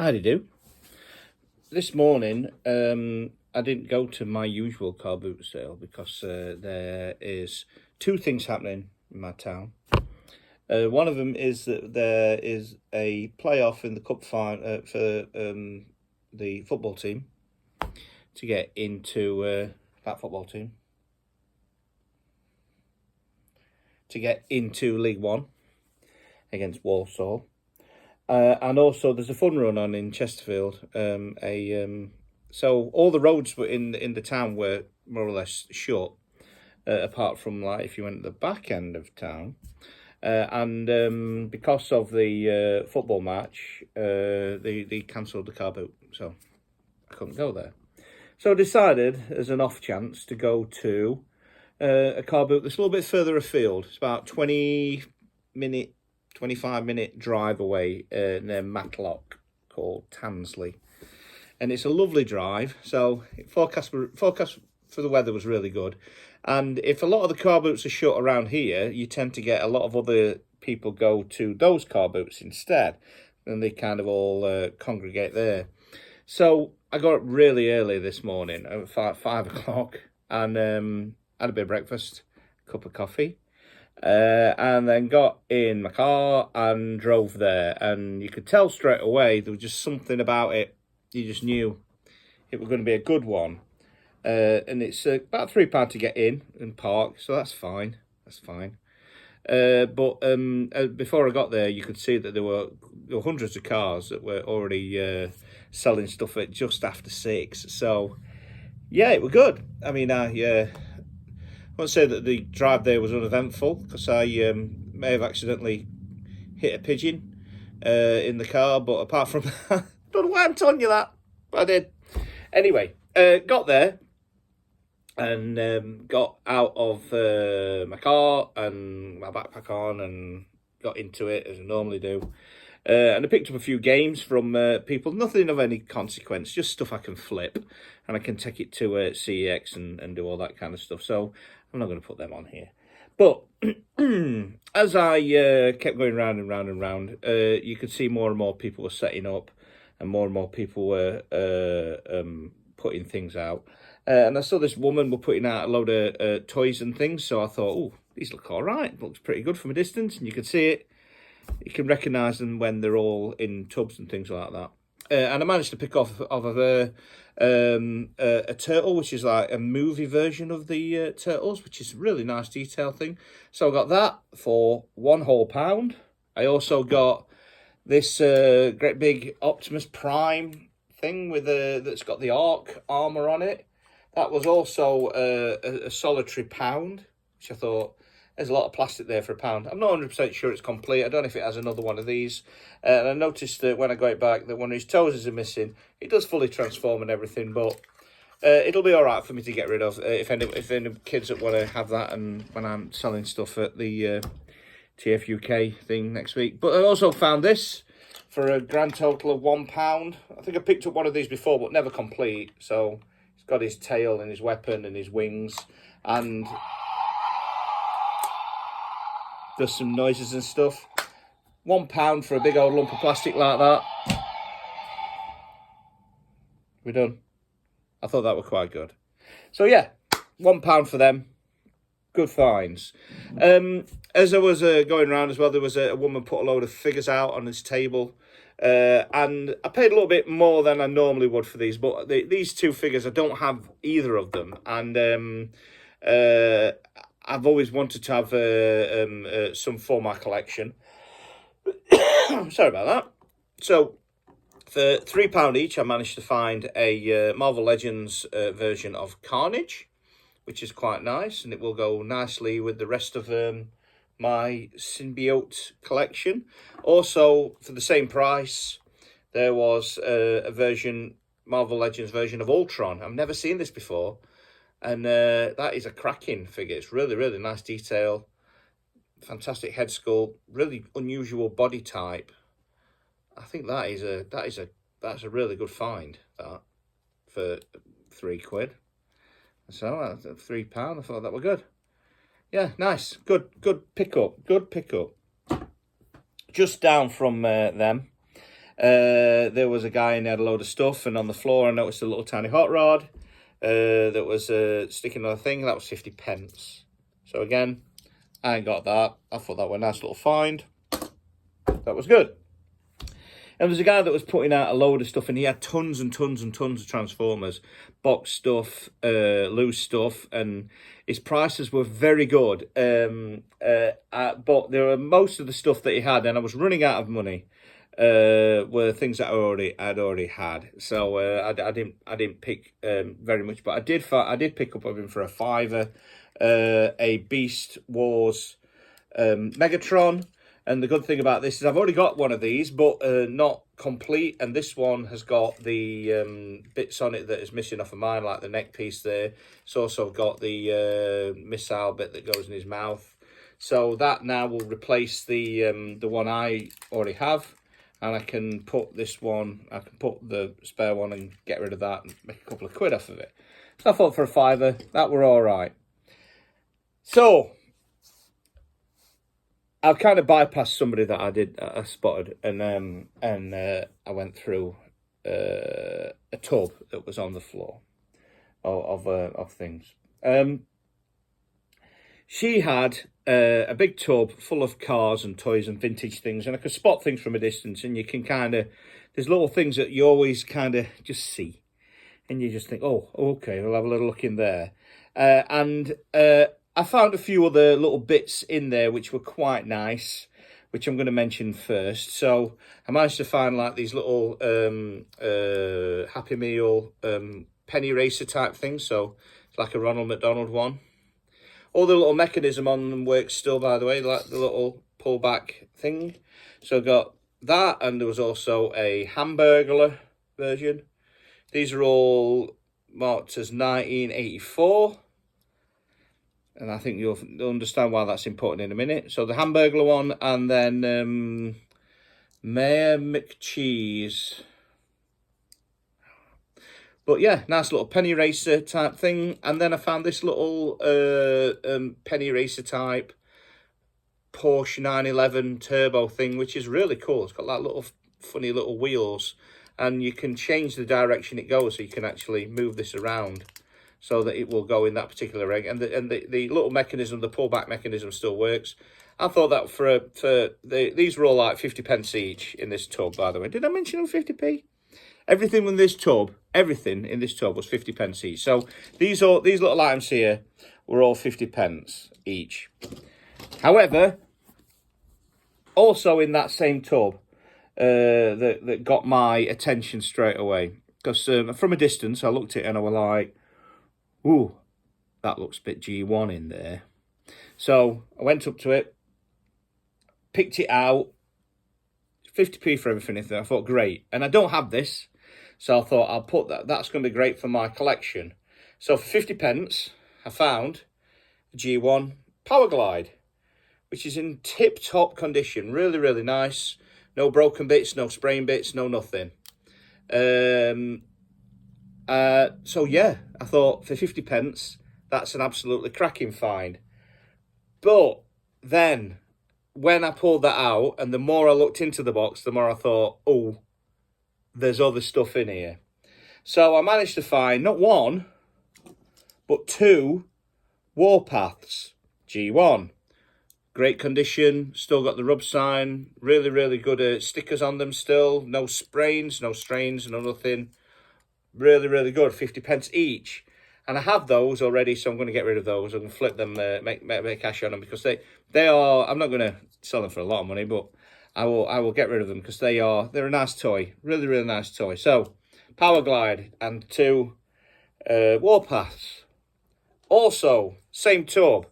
Howdy do. This morning, I didn't go to my usual car boot sale because there is two things happening in my town. One of them is that there is a playoff in the cup final for the football team to get into that football team to get into League One against Walsall. And also, there's a fun run on in Chesterfield. So all the roads were in the town were more or less shut, apart from like if you went to the back end of town. And because of the football match, they cancelled the car boot, so I couldn't go there. So I decided, as an off chance, to go to a car boot that's a little bit further afield. It's about 25-minute drive away near Matlock, called Tansley, and it's a lovely drive. So forecast for the weather was really good, and if a lot of the car boots are shut around here, you tend to get a lot of other people go to those car boots instead, and they kind of all congregate there. So I got up really early this morning at 5 o'clock and had a bit of breakfast, cup of coffee. And then got in my car and drove there, and you could tell straight away there was just something about it. You just knew it was going to be a good one. And it's about £3 to get in and park, so that's fine. But before I got there, you could see that there were hundreds of cars that were already selling stuff at just after 6. So yeah, it was good. I mean, I won't say that the drive there was uneventful, because I may have accidentally hit a pigeon in the car, but apart from that, I don't know why I'm telling you that, but I did. Anyway, got there and got out of my car and my backpack on and got into it as I normally do. And I picked up a few games from people, nothing of any consequence, just stuff I can flip, and I can take it to CEX and do all that kind of stuff. So I'm not going to put them on here. But as I kept going round and round and round, you could see more and more people were setting up, and more people were putting things out. And I saw this woman were putting out a load of toys and things, so I thought, oh, these look all right. Looks pretty good from a distance, and you can see it. You can recognise them when they're all in tubs and things like that. And I managed to pick off of a turtle, which is like a movie version of the turtles, which is a really nice detail thing. So I got that for £1 whole. I also got this great big Optimus Prime thing with that's got the Ark armour on it. That was also a solitary £1, which I thought, there's a lot of plastic there for £1. I'm not 100% sure it's complete. I don't know if it has another one of these. And I noticed that when I got it back that one of his toes is missing. It does fully transform and everything, but it'll be all right for me to get rid of if any kids that want to have that, and when I'm selling stuff at the TFUK thing next week. But I also found this for a grand total of £1. I think I picked up one of these before, but never complete. So it's got his tail and his weapon and his wings, and does some noises and stuff. £1 for a big old lump of plastic like that. We're done. I thought that was quite good. So yeah, £1 for them. Good finds. As I was going around as well, there was a woman put a load of figures out on this table. And I paid a little bit more than I normally would for these, but these two figures, I don't have either of them. And I've always wanted to have some for my collection. Sorry about that. So for £3 each, I managed to find a Marvel Legends version of Carnage, which is quite nice, and it will go nicely with the rest of my symbiote collection. Also, for the same price, there was a Marvel Legends version of Ultron. I've never seen this before. And that is a cracking figure. It's really, really nice detail. Fantastic head sculpt. Really unusual body type. I think that's a really good find, that, for £3. So £3. I thought that were good. Yeah, nice. Good pickup. Just down from them There was a guy and he had a load of stuff, and on the floor I noticed a little tiny hot rod that was sticking on a thing. That was 50 pence. So again, I ain't got that. I thought that was a nice little find. That was good. And there was a guy that was putting out a load of stuff, and he had tons and tons and tons of Transformers, box stuff, loose stuff, and his prices were very good. But there were most of the stuff that he had, and I was running out of money, were things that I'd already had. So I didn't pick very much, but I did pick up of him for a £5, a Beast Wars Megatron. And the good thing about this is I've already got one of these, but not complete. And this one has got the bits on it that is missing off of mine, like the neck piece there. It's also got the missile bit that goes in his mouth. So that now will replace the one I already have. And I can put this one, I can put the spare one and get rid of that and make a couple of quid off of it. So I thought for a £5, that were all right. So I've kind of bypassed somebody that I spotted, and I went through a tub that was on the floor of things. She had a big tub full of cars and toys and vintage things, and I could spot things from a distance, and you can there's little things that you always kind of just see, and you just think, oh, okay, we'll have a little look in there. I found a few other little bits in there which were quite nice, which I'm going to mention first. So I managed to find like these little Happy Meal penny racer type things. So it's like a Ronald McDonald one. All the little mechanism on them works still, by the way, like the little pullback thing. So I got that, and there was also a Hamburglar version. These are all marked as 1984. And I think you'll understand why that's important in a minute. So the Hamburglar one, and then Mayor McCheese. But yeah, nice little penny racer type thing. And then I found this little penny racer type Porsche 911 turbo thing, which is really cool. It's got like little funny little wheels, and you can change the direction it goes, so you can actually move this around so that it will go in that particular rig. And the little mechanism, the pullback mechanism, still works. I thought that these were all like 50 pence each in this tub, by the way. Did I mention them 50p? Everything in this tub was 50 pence each. So these little items here were all 50 pence each. However, also in that same tub, that got my attention straight away, because from a distance I looked at it and I was like, ooh, that looks a bit G1 in there. So I went up to it, picked it out, 50p for everything. I thought, great. And I don't have this, so I thought I'll put that. That's going to be great for my collection. So for 50 pence, I found a G1 Powerglide, which is in tip-top condition. Really, really nice. No broken bits, no spraying bits, no nothing. So yeah, I thought for 50 pence, that's an absolutely cracking find. But then when I pulled that out, and the more I looked into the box, the more I thought, oh, there's other stuff in here. So I managed to find not one, but two Warpaths G1. Great condition, still got the rub sign, really, really good stickers on them still. No sprains, no strains, no nothing. Really, really good, 50 pence each. And I have those already, so I'm going to get rid of those. I'm going to flip them, make cash on them, because they are, I'm not going to sell them for a lot of money, but I will get rid of them because they're a nice toy. Really, really nice toy. So, Powerglide and two Warpaths. Also, same tub,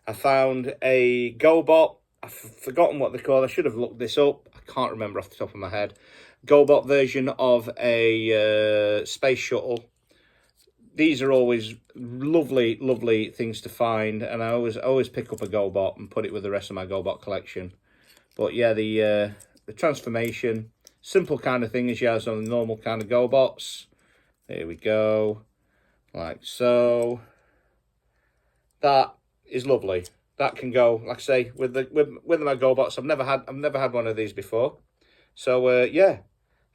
I found a GoBot. I've forgotten what they're called. I should have looked this up. I can't remember off the top of my head. GoBot version of a space shuttle. These are always lovely, lovely things to find, and I always pick up a GoBot and put it with the rest of my GoBot collection. But yeah, the transformation, simple kind of thing as you have on the normal kind of GoBots. There we go, like so. That is lovely. That can go, like I say, with my GoBots. I've never had one of these before. So yeah,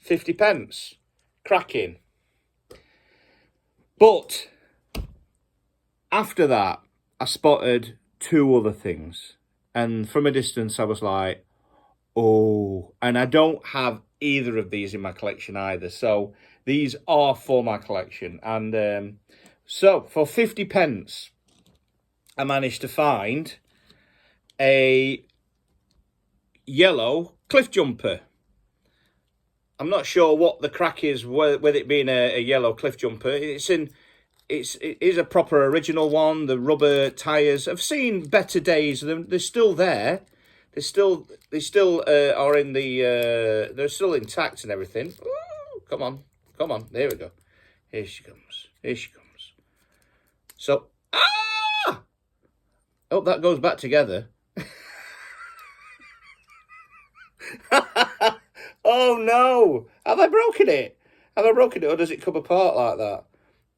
50p. Cracking. But after that, I spotted two other things. And from a distance, I was like, oh. And I don't have either of these in my collection either. So these are for my collection. And so for 50p, I managed to find a yellow cliff jumper. I'm not sure what the crack is with it being a yellow cliff jumper. It is a proper original one. The rubber tyres. I've seen better days. They're still there. They still are in the. They're still intact and everything. Ooh, come on. There we go. Here she comes. So oh, that goes back together. Oh no! Have I broken it? Or does it come apart like that?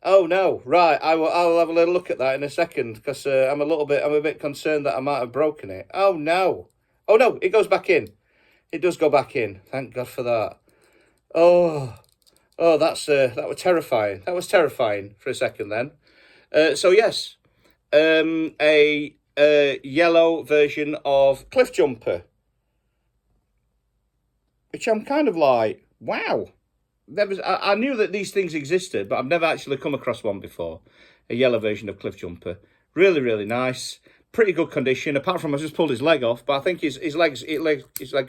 Oh no! Right, I'll have a little look at that in a second because I'm a bit concerned that I might have broken it. Oh no! It goes back in. It does go back in. Thank God for that. Oh, that was terrifying. That was terrifying for a second then. So yes, a yellow version of Cliff Jumper, which I'm kind of like, wow. I knew that these things existed, but I've never actually come across one before. A yellow version of Cliff Jumper. Really, really nice. Pretty good condition, apart from I just pulled his leg off, but I think his leg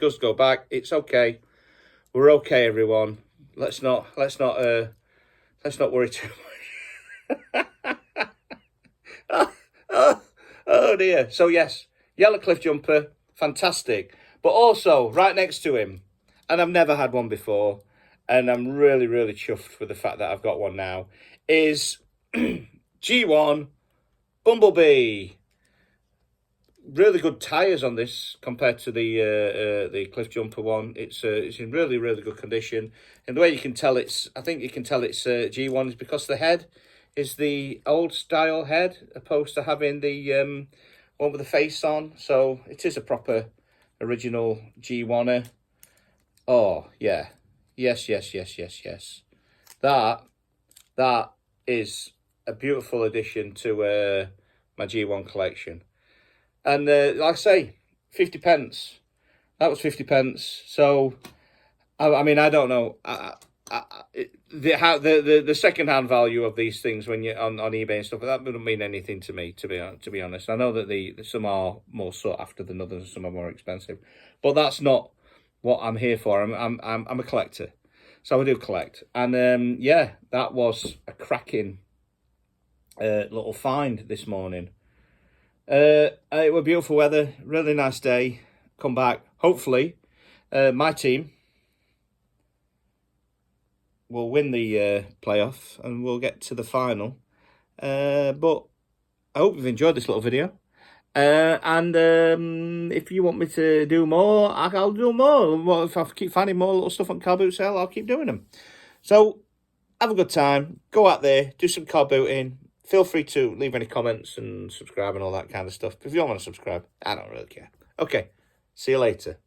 does go back. It's okay. We're okay, everyone. Let's not worry too much. Oh dear. So yes, yellow Cliff Jumper, fantastic. But also right next to him, and I've never had one before, and I'm really, really chuffed with the fact that I've got one now, is G1 Bumblebee. Really good tyres on this compared to the Cliff Jumper one. It's in really, really good condition. And the way you can tell I think you can tell it's G1 is because the head is the old style head, opposed to having the one with the face on. So it is a proper original G1er. Oh yeah, yes. That is a beautiful addition to my G1 collection. And like I say, 50p. That was 50p. So, I mean, I don't know. The second-hand value of these things when you're on eBay and stuff, that wouldn't mean anything to me, to be honest. I know that some are more sought after than others, and some are more expensive, but that's not what I'm here for. I'm a collector, so I do collect. And yeah, that was a cracking little find this morning. It was beautiful weather, really nice day. Come back. Hopefully, my team will win the playoff and we'll get to the final. But I hope you've enjoyed this little video. And if you want me to do more, I'll do more. If I keep finding more little stuff on car boot sale, I'll keep doing them. So have a good time. Go out there, do some car booting. Feel free to leave any comments and subscribe and all that kind of stuff. If you don't want to subscribe, I don't really care. Okay, see you later.